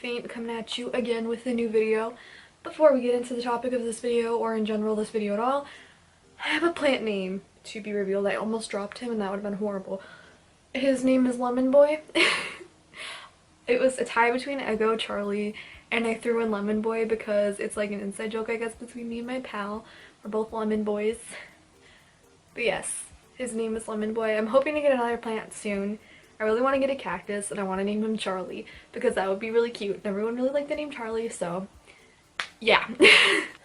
Faint coming at you again with a new video. Before we get into the topic of this video, or in general this video at all, I have a plant name to be revealed. I almost dropped him and that would have been horrible. His name is Lemon Boy. It was a tie between Eggo, Charlie, and I threw in Lemon Boy because it's like an inside joke, I guess, between me and my pal. We're both lemon boys. But yes, his name is Lemon Boy. I'm hoping to get another plant soon. I really want to get a cactus and I want to name him Charlie because that would be really cute. And everyone really liked the name Charlie, so yeah.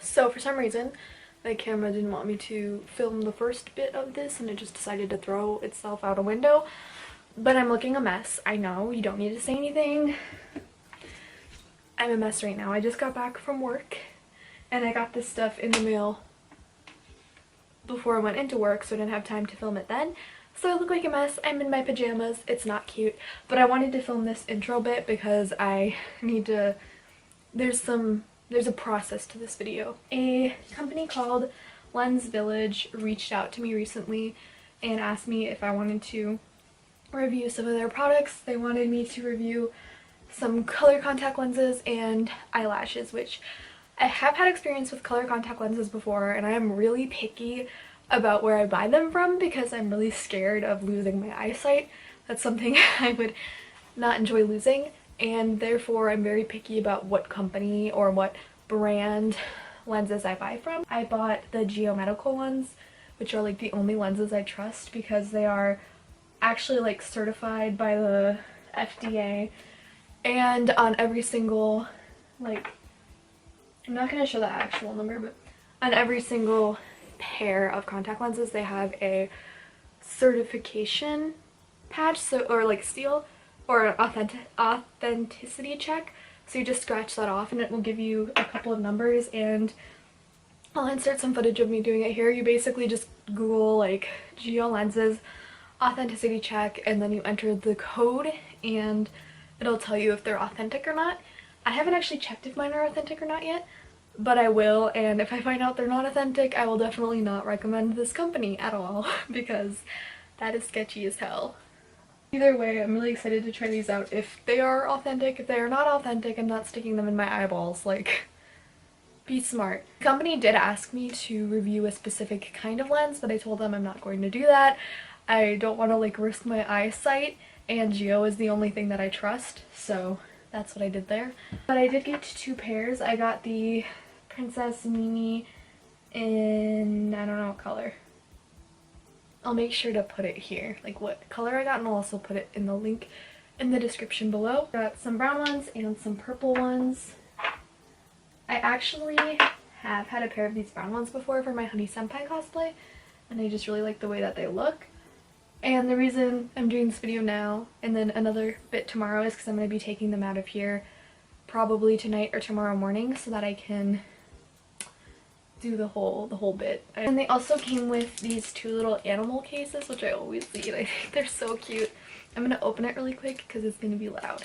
So for some reason, my camera didn't want me to film the first bit of this and it just decided to throw itself out a window. But I'm looking a mess. I know, you don't need to say anything. I'm a mess right now. I just got back from work and I got this stuff in the mail before I went into work, so I didn't have time to film it then. So I look like a mess. I'm in my pajamas. It's not cute, but I wanted to film this intro bit because I need to, there's a process to this video. A company called LensVillage reached out to me recently and asked me if I wanted to review some of their products. They wanted me to review some color contact lenses and eyelashes, which I have had experience with color contact lenses before, and I am really picky about where I buy them from because I'm really scared of losing my eyesight. That's something I would not enjoy losing, and therefore I'm very picky about what company or what brand lenses I buy from. I bought the Geomedical ones, which are like the only lenses I trust because they are actually like certified by the FDA, and on every single, like, I'm not going to show the actual number, but on every single pair of contact lenses they have a certification patch, so, or like seal, or an authenticity check. So you just scratch that off and it will give you a couple of numbers, and I'll insert some footage of me doing it here. You basically just Google like Geo lenses authenticity check and then you enter the code and it'll tell you if they're authentic or not. I haven't actually checked if mine are authentic or not yet, but I will, and if I find out they're not authentic, I will definitely not recommend this company at all because that is sketchy as hell. Either way, I'm really excited to try these out if they are authentic. If they are not authentic, I'm not sticking them in my eyeballs. Like, be smart. The company did ask me to review a specific kind of lens, but I told them I'm not going to do that. I don't want to like risk my eyesight, and Geo is the only thing that I trust, so that's what I did there. But I did get two pairs. I got the Princess Mimi in, I don't know what color. I'll make sure to put it here, like what color I got, and I'll also put it in the link in the description below. Got some brown ones and some purple ones. I actually have had a pair of these brown ones before for my Honey Senpai cosplay, and I just really like the way that they look. And the reason I'm doing this video now and then another bit tomorrow is because I'm going to be taking them out of here probably tonight or tomorrow morning so that I can do the whole bit. And they also came with these two little animal cases, which I always need. I think they're so cute. I'm going to open it really quick because it's going to be loud.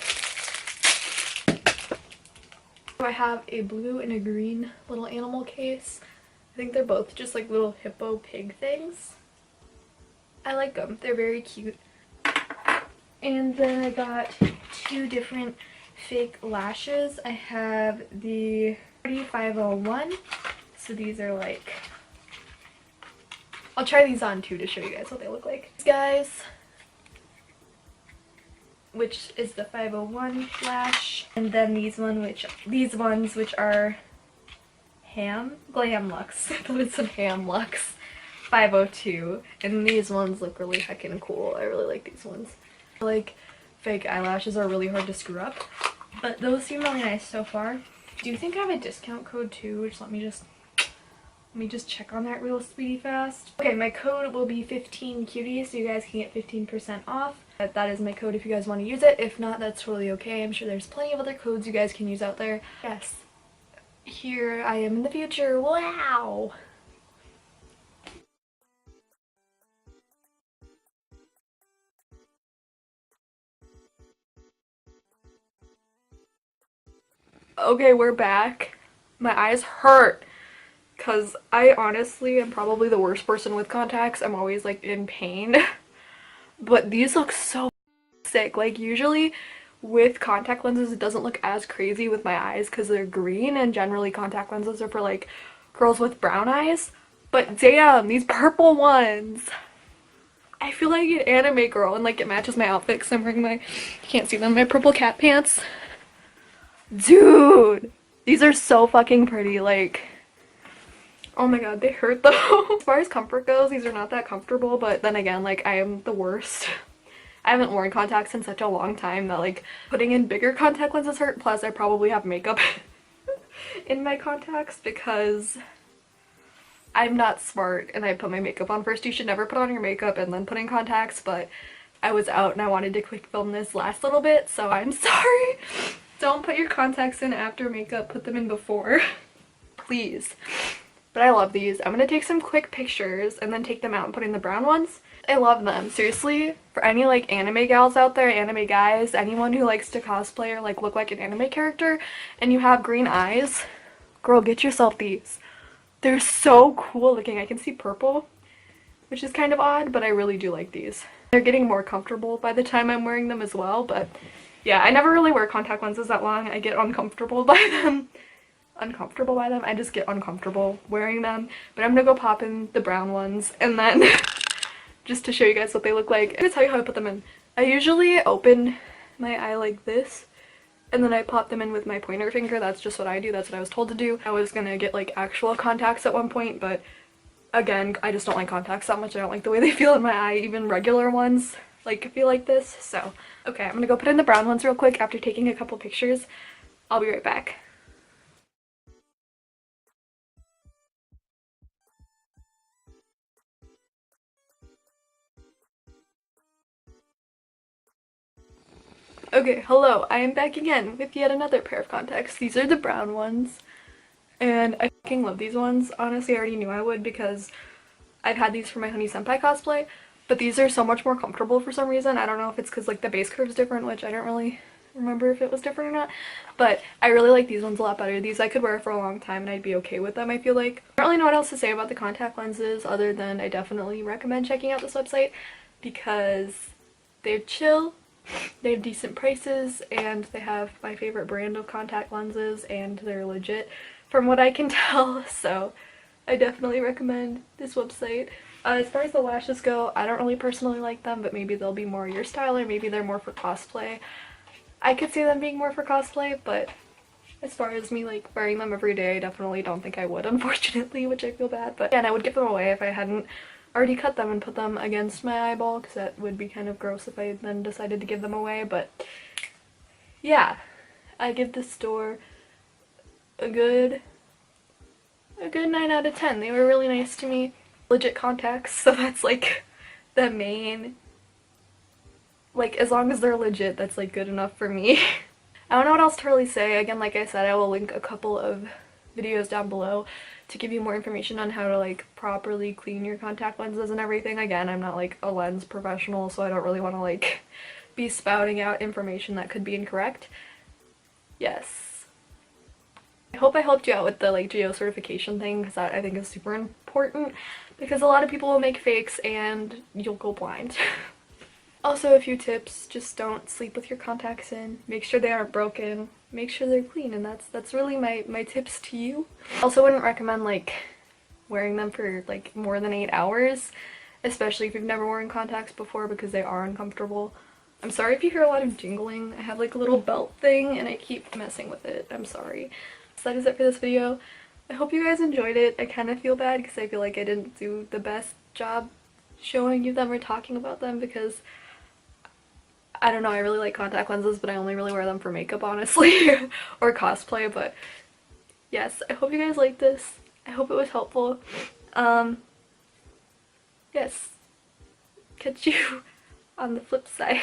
So I have a blue and a green little animal case. I think they're both just like little hippo pig things. I like them. They're very cute. And then I got two different fake lashes. I have the 501. So these are like, I'll try these on too to show you guys what they look like. These guys, which is the 501 lash, and then these ones which are Glam Lux. I thought it said Ham Lux. 502, and these ones look really heckin' cool. I really like these ones. Like, fake eyelashes are really hard to screw up, but those seem really nice so far. Do you think I have a discount code too? Which let me just check on that real speedy fast. Okay, my code will be 15cuties, so you guys can get 15% off. That is my code if you guys want to use it. If not, that's totally okay. I'm sure there's plenty of other codes you guys can use out there. Yes, here I am in the future. Wow! Okay, we're back. My eyes hurt because I honestly am probably the worst person with contacts. I'm always like in pain. But these look so sick. Like usually with contact lenses it doesn't look as crazy with my eyes because they're green, and generally contact lenses are for like girls with brown eyes. But damn, these purple ones, I feel like an anime girl, and like it matches my outfit because I'm wearing my, you can't see them, my purple cat pants. Dude, these are so fucking pretty. Like, oh my god, they hurt though. As far as comfort goes, these are not that comfortable, but then again, like, I am the worst. I haven't worn contacts in such a long time that like putting in bigger contact lenses hurt. Plus I probably have makeup in my contacts because I'm not smart and I put my makeup on first. You should never put on your makeup and then put in contacts, but I was out and I wanted to quick film this last little bit, so I'm sorry. Don't put your contacts in after makeup, put them in before. Please. But I love these. I'm gonna take some quick pictures and then take them out and put in the brown ones. I love them. Seriously, for any like anime gals out there, anime guys, anyone who likes to cosplay or like look like an anime character and you have green eyes, girl, get yourself these. They're so cool looking. I can see purple, which is kind of odd, but I really do like these. They're getting more comfortable by the time I'm wearing them as well, but yeah, I never really wear contact lenses that long. I get uncomfortable by them. I just get uncomfortable wearing them. But I'm gonna go pop in the brown ones and then just to show you guys what they look like. I'm gonna tell you how I put them in. I usually open my eye like this and then I pop them in with my pointer finger. That's just what I do. That's what I was told to do. I was gonna get like actual contacts at one point, but again, I just don't like contacts that much. I don't like the way they feel in my eye. Even regular ones like feel like this. So okay, I'm gonna go put in the brown ones real quick after taking a couple pictures. I'll be right back. Okay, hello, I am back again with yet another pair of contacts. These are the brown ones, and I fucking love these ones. Honestly, I already knew I would because I've had these for my Honey Senpai cosplay, but these are so much more comfortable for some reason. I don't know if it's because like the base curve's different, which I don't really remember if it was different or not, but I really like these ones a lot better. These I could wear for a long time and I'd be okay with them, I feel like. I don't really know what else to say about the contact lenses other than I definitely recommend checking out this website because they're chill. They have decent prices and they have my favorite brand of contact lenses and they're legit from what I can tell, so I definitely recommend this website. As far as the lashes go, I don't really personally like them, but maybe they'll be more your style or maybe they're more for cosplay. I could see them being more for cosplay, but as far as me like wearing them every day, I definitely don't think I would, unfortunately, which I feel bad. But yeah, and I would give them away if I hadn't already cut them and put them against my eyeball because that would be kind of gross if I then decided to give them away. But yeah, I give this store a good 9 out of 10. They were really nice to me. Legit contacts, so that's like the main, like as long as they're legit, that's like good enough for me. I don't know what else to really say. Again, like I said, I will link a couple of videos down below to give you more information on how to like properly clean your contact lenses and everything. Again, I'm not like a lens professional, so I don't really want to like be spouting out information that could be incorrect. Yes. I hope I helped you out with the like geo certification thing because that I think is super important because a lot of people will make fakes and you'll go blind. Also, a few tips: just don't sleep with your contacts in, make sure they aren't broken, make sure they're clean, and that's really my tips to you. Also wouldn't recommend like wearing them for like more than 8 hours, especially if you've never worn contacts before because they are uncomfortable. I'm sorry if you hear a lot of jingling. I have like a little belt thing and I keep messing with it. I'm sorry. So that is it for this video. I hope you guys enjoyed it. I kind of feel bad because I feel like I didn't do the best job showing you them or talking about them because I don't know, I really like contact lenses, but I only really wear them for makeup, honestly, or cosplay. But yes, I hope you guys liked this. I hope it was helpful. Yes, catch you on the flip side.